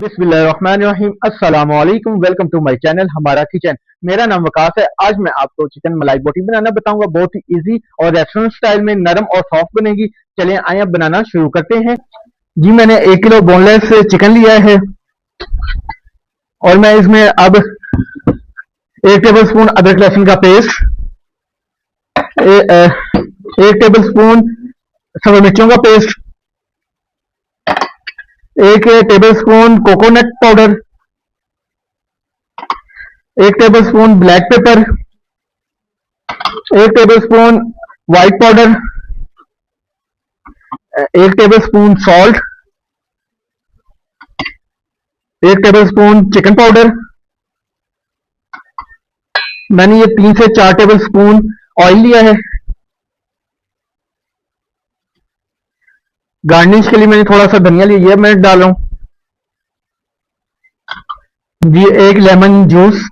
बिस्मिल्लाहिर्रहमानिर्रहीम अस्सलाम वालेकुम। वेलकम टू माय चैनल हमारा किचन। मेरा नाम वकास है। आज मैं आपको चिकन मलाई बोटी बनाना बताऊंगा। बहुत ही इजी और रेस्टोरेंट स्टाइल में नरम और सॉफ्ट बनेगी। चलिए आइए अब बनाना शुरू करते हैं। जी मैंने 1 किलो बोनलेस चिकन लिया है और मैं इसमें अब 1 टेबल स्पून अदरक लहसुन का पेस्ट, 1 टेबल स्पून सब्ज मिर्चों का paste, 1 table spoon coconut powder, 1 table spoon black pepper, 1 table spoon white powder, 1 table spoon salt, 1 table spoon chicken powder. मैंने ये 3 से 4 टेबल स्पून ऑयल लिया है। गार्निश के लिए मैंने थोड़ा सा धनिया लिया, ये मैं डाल रहा हूँ जी। 1 लेमन जूस,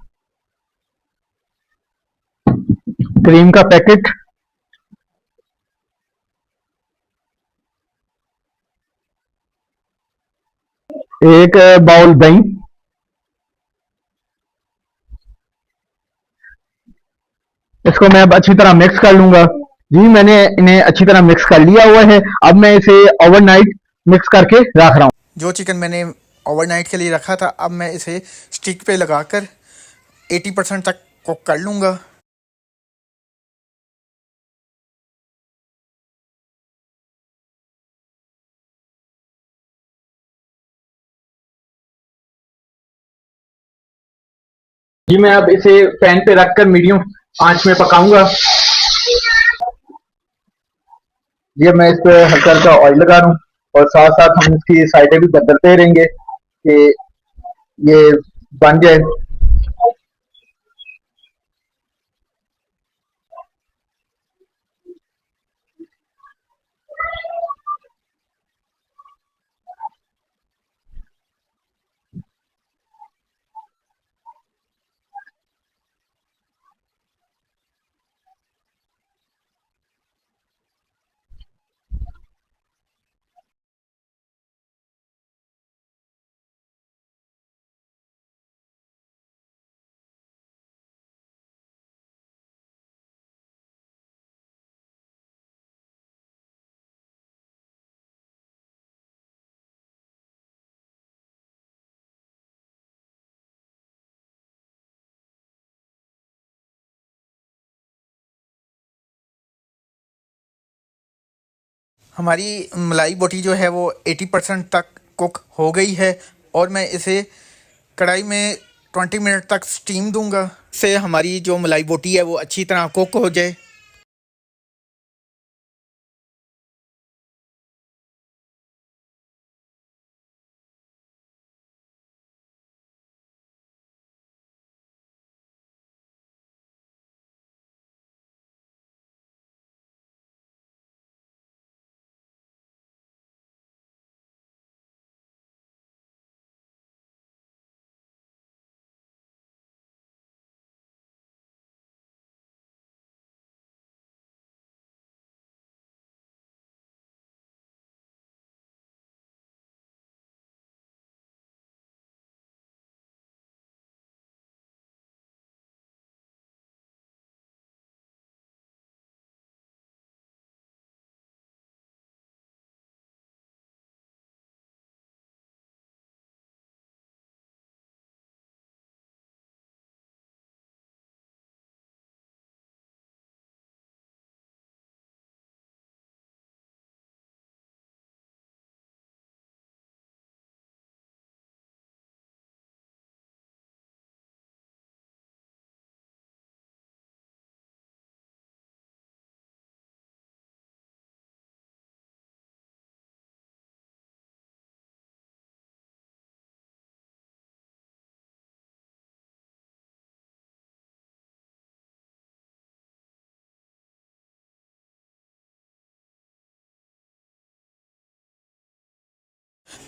क्रीम का पैकेट, एक बाउल दही, इसको मैं अब अच्छी तरह मिक्स कर लूंगा। जी मैंने इन्हें अच्छी तरह मिक्स कर लिया हुआ है। अब मैं इसे ओवरनाइट मिक्स करके रख रहा हूँ। जो चिकन मैंने ओवरनाइट के लिए रखा था, अब मैं इसे स्टिक पे लगाकर 80% तक कुक कर लूँगा। जी मैं अब इसे पैन पे रखकर मीडियम आंच में पकाऊंगा। जी अब मैं इस पे हल्का हल्का ऑयल लगा रहा हूँ और साथ साथ हम इसकी साइडें भी बदलते रहेंगे कि ये बन जाए। हमारी मलाई बोटी जो है वो 80% तक कुक हो गई है और मैं इसे कढ़ाई में 20 मिनट तक स्टीम दूंगा। इससे हमारी जो मलाई बोटी है वो अच्छी तरह कुक हो जाए।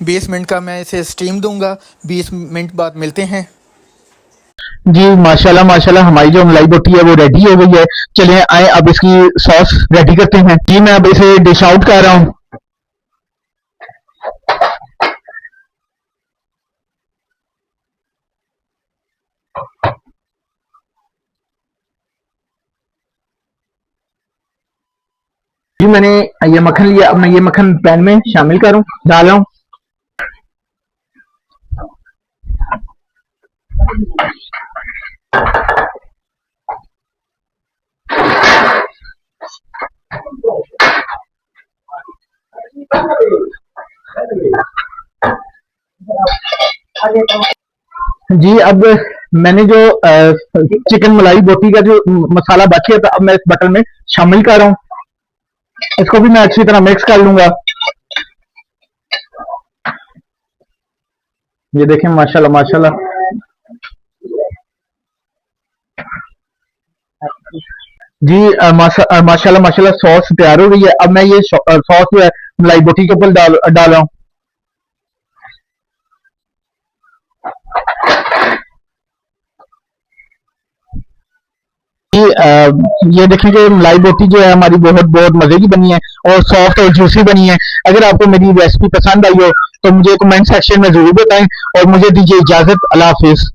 बीस मिनट का मैं इसे स्टीम दूंगा। 20 मिनट बाद मिलते हैं। जी माशाल्लाह माशाल्लाह, हमारी जो मलाई बोटी है वो रेडी हो गई है। चलिए आए अब इसकी सॉस रेडी करते हैं। जी मैं अब इसे डिश आउट कर रहा हूँ। जी मैंने ये मक्खन लिया, अब मैं ये मक्खन पैन में शामिल करूं, डाल रहा हूं। जी अब मैंने जो चिकन मलाई बोटी का जो मसाला बच गया था, अब मैं इस बटन में शामिल कर रहा हूँ। इसको भी मैं अच्छी तरह मिक्स कर लूंगा। ये देखें, माशाल्लाह माशाल्लाह। जी माशाल्लाह माशाल्लाह सॉस तैयार हो गई है। अब मैं ये सॉस जो है मलाई बोटी के ऊपर डाल रहा हूँ। जी ये देखें कि मलाई बोटी जो है हमारी बहुत बहुत मजे की बनी है और सॉफ्ट और जूसी बनी है। अगर आपको मेरी रेसिपी पसंद आई हो तो मुझे कमेंट सेक्शन में जरूर बताएं और मुझे दीजिए इजाजत। अल्लाह हाफिज।